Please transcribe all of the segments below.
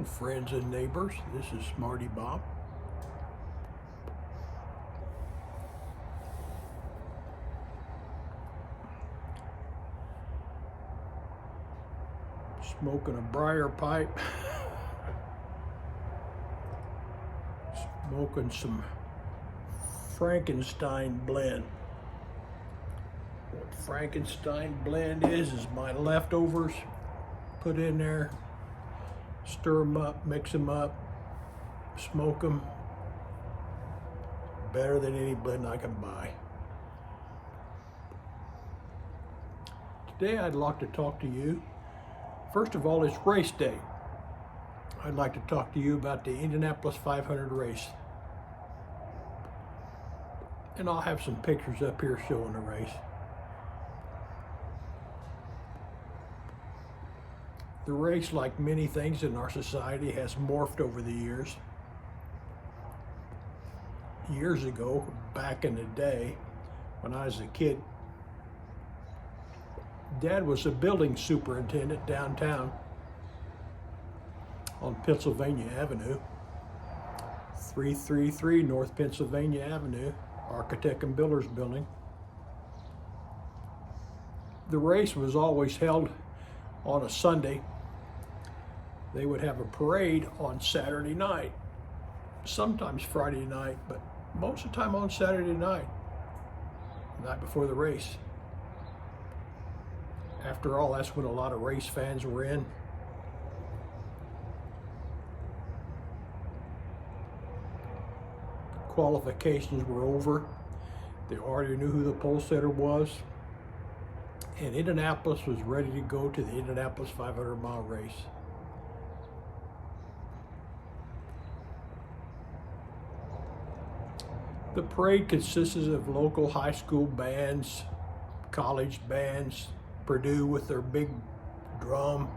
Hello, friends and neighbors. This is Smarty Bob. Smoking a briar pipe. Smoking some Frankenstein blend. What Frankenstein blend is my leftovers. Put in there, stir them up, mix them up, smoke them. Better than any blend I can buy. Today I'd like to talk to you. First of all, it's race day. I'd like to talk to you about the Indianapolis 500 race. And I'll have some pictures up here showing the race. The race, like many things in our society, has morphed over the years. Years ago, back in the day, when I was a kid, Dad was a building superintendent downtown on Pennsylvania Avenue, 333 North Pennsylvania Avenue, Architect and Builders Building. The race was always held on a Sunday. They would have a parade on Saturday night, sometimes Friday night, but most of the time on Saturday night, the night before the race. After all, that's when a lot of race fans were in. Qualifications were over. They already knew who the pole setter was. And Indianapolis was ready to go to the Indianapolis 500-mile race. The parade consisted of local high school bands, college bands, Purdue with their big drum.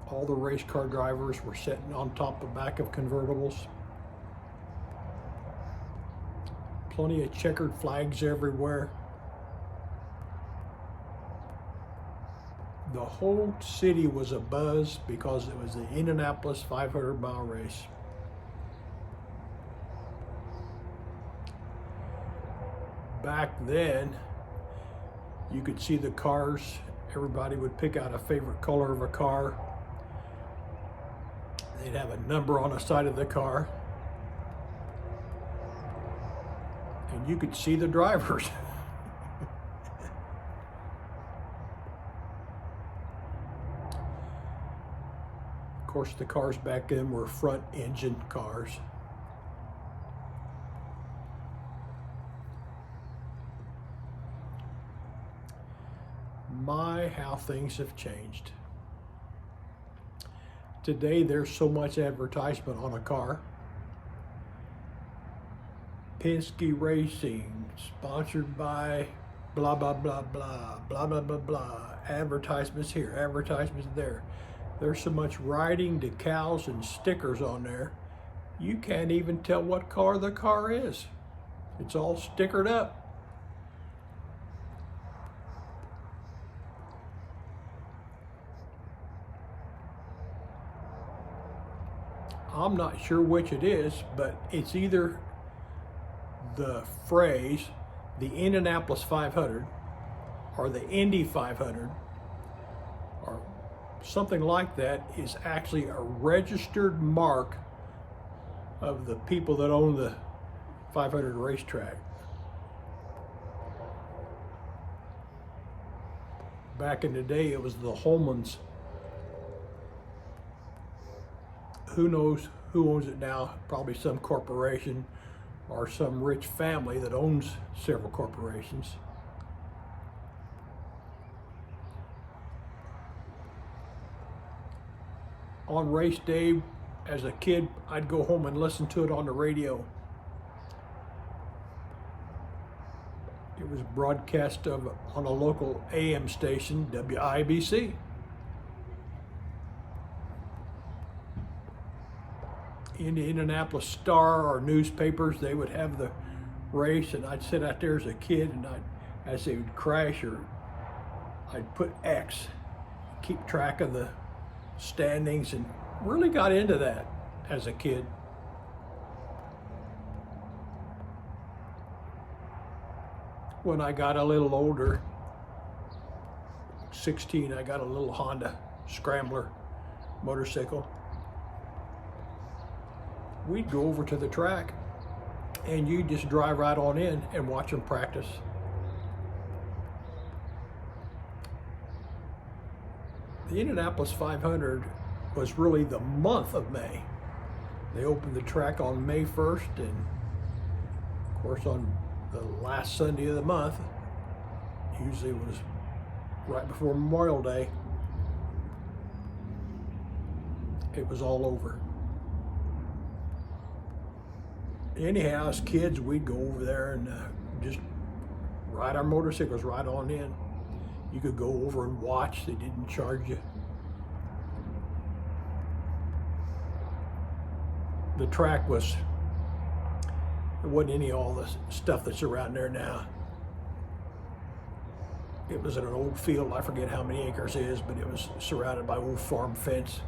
All the race car drivers were sitting on top and back of convertibles. Plenty of checkered flags everywhere. The whole city was abuzz because it was the Indianapolis 500-mile race. Back then, you could see the cars. Everybody would pick out a favorite color of a car. They'd have a number on the side of the car. And you could see the drivers. Of course, the cars back then were front engine cars. My, how things have changed. Today, there's so much advertisement on a car. Penske Racing, sponsored by blah, blah, blah, blah, blah, blah, blah, blah. Advertisements here, advertisements there. There's so much writing, decals, and stickers on there, you can't even tell what car the car is. It's all stickered up. I'm not sure which it is, but it's either the phrase, the Indianapolis 500, or the Indy 500, or something like that, is actually a registered mark of the people that own the 500 racetrack. Back in the day, it was the Holmans. Who knows who owns it now? Probably some corporation or some rich family that owns several corporations. On race day, as a kid, I'd go home and listen to it on the radio. It was broadcast on a local AM station, WIBC. In the Indianapolis Star or newspapers, they would have the race, and I'd sit out there as a kid, and as they would crash, or I'd put X, keep track of the standings and really got into that as a kid. When I got a little older, 16, I got a little Honda Scrambler motorcycle. We'd go over to the track and you just drive right on in and watch them practice. The Indianapolis 500 was really the month of May. They opened the track on May 1st, and of course on the last Sunday of the month, usually was right before Memorial Day, it was all over. Anyhow, as kids, we'd go over there and just ride our motorcycles right on in. You could go over and watch. They didn't charge you. The track was, there wasn't any of all the stuff that's around there now. It was in an old field. I forget how many acres it is, but it was surrounded by old farm fence.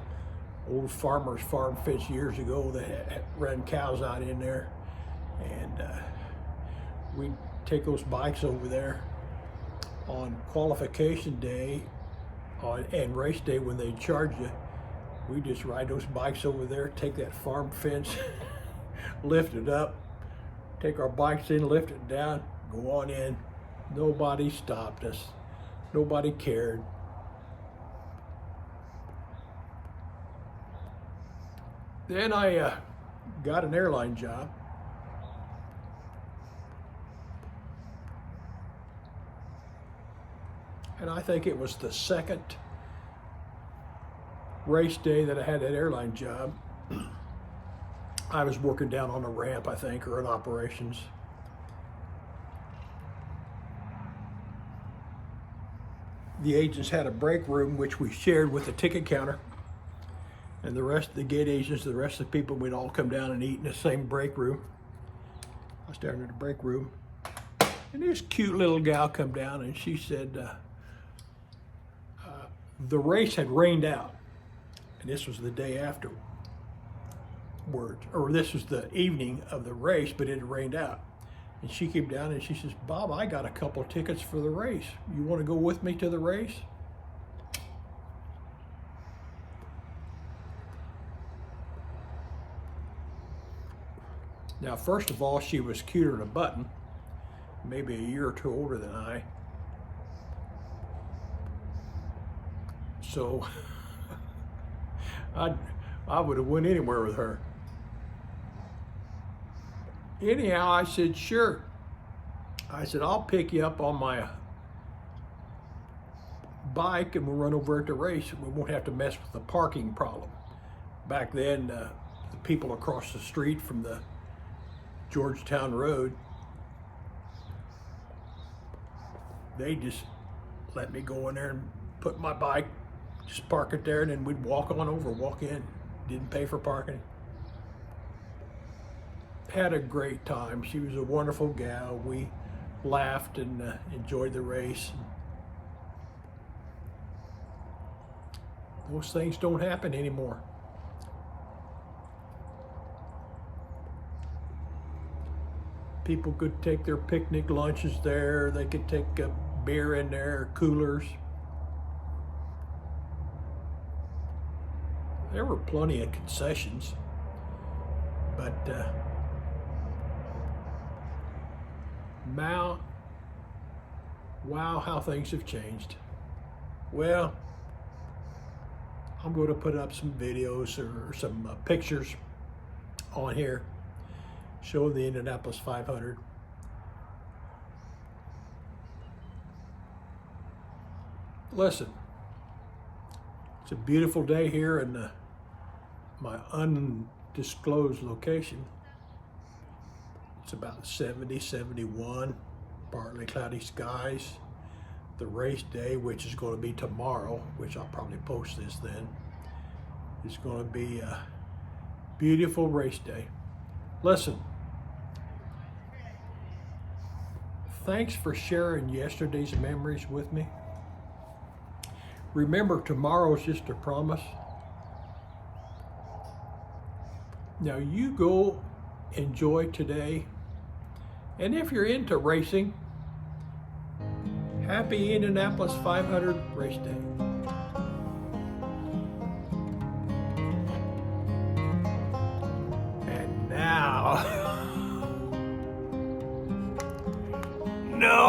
Old farmers' farm fence years ago. They had ran cows out in there. And we'd take those bikes over there on qualification day and race day when they charge you. We just ride those bikes over there, take that farm fence, lift it up, take our bikes in, lift it down, go on in. Nobody stopped us. Nobody cared. Then I got an airline job. And I think it was the second race day that I had that airline job. I was working down on a ramp, I think, or in operations. The agents had a break room which we shared with the ticket counter. And the rest of the gate agents, the rest of the people, we'd all come down and eat in the same break room. I was down in the break room. And this cute little gal come down and she said, the race had rained out, and this was the day afterwards, or this was the evening of the race, but it had rained out. And she came down and she says, Bob, I got a couple of tickets for the race. You want to go with me to the race? Now, first of all, she was cuter than a button, maybe a year or two older than I. So I would have went anywhere with her. Anyhow, I said, sure. I said, I'll pick you up on my bike and we'll run over at the race and we won't have to mess with the parking problem. Back then, the people across the street from the Georgetown Road, they just let me go in there and put my bike, just park it there, and then we'd walk on over, walk in. Didn't pay for parking. Had a great time. She was a wonderful gal. We laughed and enjoyed the race. Those things don't happen anymore. People could take their picnic lunches there. They could take a beer in there, coolers. There were plenty of concessions, but wow, how things have changed. Well, I'm going to put up some videos or some pictures on here showing the Indianapolis 500. Listen, it's a beautiful day here in my undisclosed location. It's about 70, 71, partly cloudy skies. The race day, which is going to be tomorrow, which I'll probably post this then, is going to be a beautiful race day. Listen, thanks for sharing yesterday's memories with me. Remember, tomorrow's just a promise. Now you go enjoy today. And if you're into racing, happy Indianapolis 500 race day. And now, no!